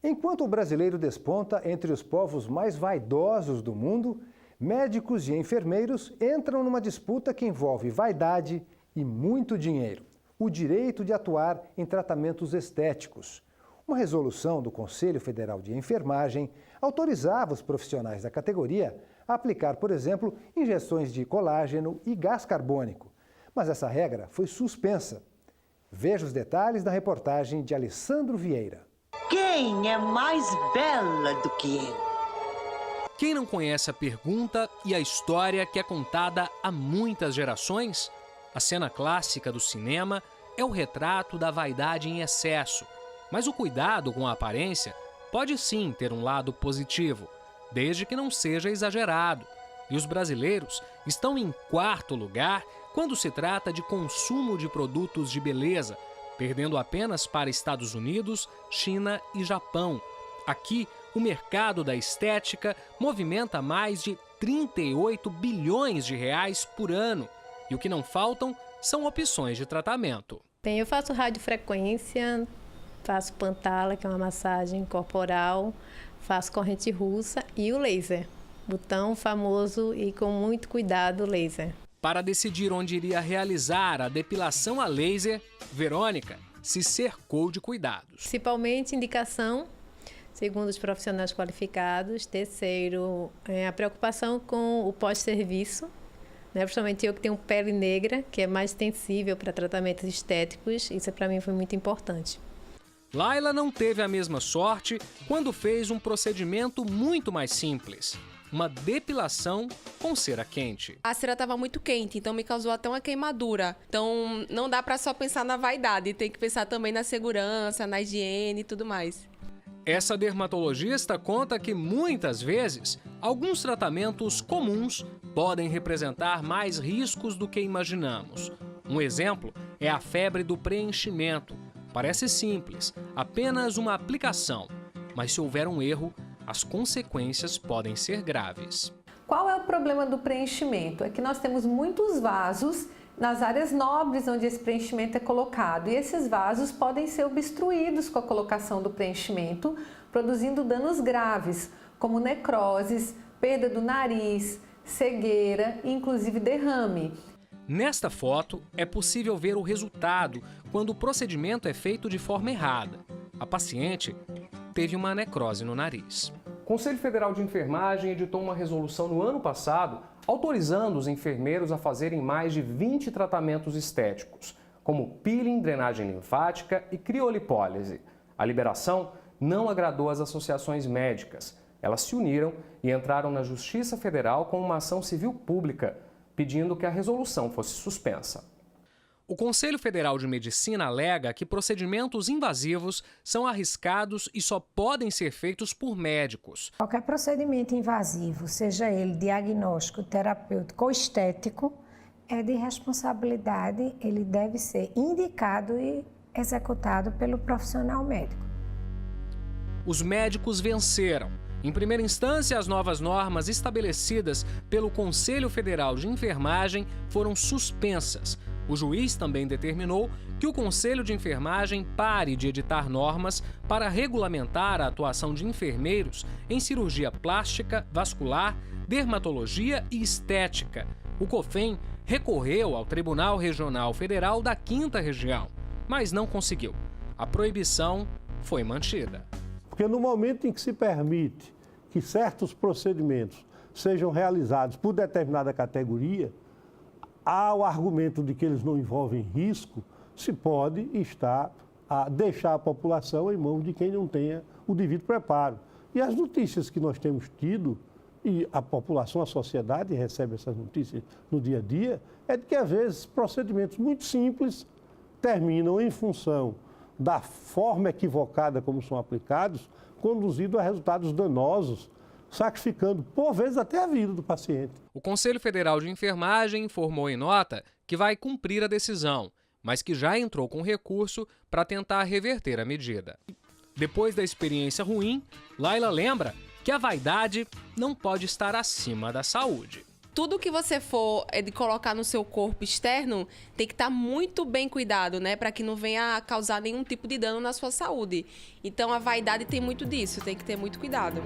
Enquanto o brasileiro desponta entre os povos mais vaidosos do mundo, médicos e enfermeiros entram numa disputa que envolve vaidade e muito dinheiro: o direito de atuar em tratamentos estéticos. Uma resolução do Conselho Federal de Enfermagem autorizava os profissionais da categoria a aplicar, por exemplo, injeções de colágeno e gás carbônico. Mas essa regra foi suspensa. Veja os detalhes na reportagem de Alessandro Vieira. Quem é mais bela do que eu? Quem não conhece a pergunta e a história que é contada há muitas gerações? A cena clássica do cinema é o retrato da vaidade em excesso. Mas o cuidado com a aparência pode sim ter um lado positivo, desde que não seja exagerado. E os brasileiros estão em quarto lugar quando se trata de consumo de produtos de beleza, perdendo apenas para Estados Unidos, China e Japão. Aqui, o mercado da estética movimenta mais de 38 bilhões de reais por ano. E o que não faltam são opções de tratamento. Eu faço radiofrequência, faço Pantala, que é uma massagem corporal, faço corrente russa e o laser. Botão famoso e com muito cuidado laser. Para decidir onde iria realizar a depilação a laser, Verônica se cercou de cuidados. Principalmente indicação, segundo os profissionais qualificados. Terceiro, a preocupação com o pós-serviço. Principalmente eu que tenho pele negra, que é mais sensível para tratamentos estéticos. Isso para mim foi muito importante. Laila não teve a mesma sorte quando fez um procedimento muito mais simples: uma depilação com cera quente. A cera estava muito quente, então me causou até uma queimadura. Então não dá para só pensar na vaidade, tem que pensar também na segurança, na higiene e tudo mais. Essa dermatologista conta que muitas vezes alguns tratamentos comuns podem representar mais riscos do que imaginamos. Um exemplo é a febre do preenchimento. Parece simples, apenas uma aplicação, mas se houver um erro, as consequências podem ser graves. Qual é o problema do preenchimento? É que nós temos muitos vasos nas áreas nobres onde esse preenchimento é colocado, e esses vasos podem ser obstruídos com a colocação do preenchimento, produzindo danos graves, como necroses, perda do nariz, cegueira e inclusive derrame. Nesta foto, é possível ver o resultado quando o procedimento é feito de forma errada. A paciente teve uma necrose no nariz. O Conselho Federal de Enfermagem editou uma resolução no ano passado autorizando os enfermeiros a fazerem mais de 20 tratamentos estéticos, como peeling, drenagem linfática e criolipólise. A liberação não agradou às associações médicas. Elas se uniram e entraram na Justiça Federal com uma ação civil pública, pedindo que a resolução fosse suspensa. O Conselho Federal de Medicina alega que procedimentos invasivos são arriscados e só podem ser feitos por médicos. Qualquer procedimento invasivo, seja ele diagnóstico, terapêutico ou estético, é de responsabilidade, ele deve ser indicado e executado pelo profissional médico. Os médicos venceram. Em primeira instância, as novas normas estabelecidas pelo Conselho Federal de Enfermagem foram suspensas. O juiz também determinou que o Conselho de Enfermagem pare de editar normas para regulamentar a atuação de enfermeiros em cirurgia plástica, vascular, dermatologia e estética. O COFEM recorreu ao Tribunal Regional Federal da 5ª Região, mas não conseguiu. A proibição foi mantida. Porque no momento em que se permite que certos procedimentos sejam realizados por determinada categoria, há o argumento de que eles não envolvem risco, se pode estar a deixar a população em mãos de quem não tenha o devido preparo. E as notícias que nós temos tido, e a população, a sociedade recebe essas notícias no dia a dia, é de que às vezes procedimentos muito simples terminam em função da forma equivocada como são aplicados, conduzindo a resultados danosos, sacrificando, por vezes, até a vida do paciente. O Conselho Federal de Enfermagem informou em nota que vai cumprir a decisão, mas que já entrou com recurso para tentar reverter a medida. Depois da experiência ruim, Laila lembra que a vaidade não pode estar acima da saúde. tudo que você for de colocar no seu corpo externo tem que estar muito bem cuidado, né? Para que não venha causar nenhum tipo de dano na sua saúde. Então, a vaidade tem muito disso, tem que ter muito cuidado.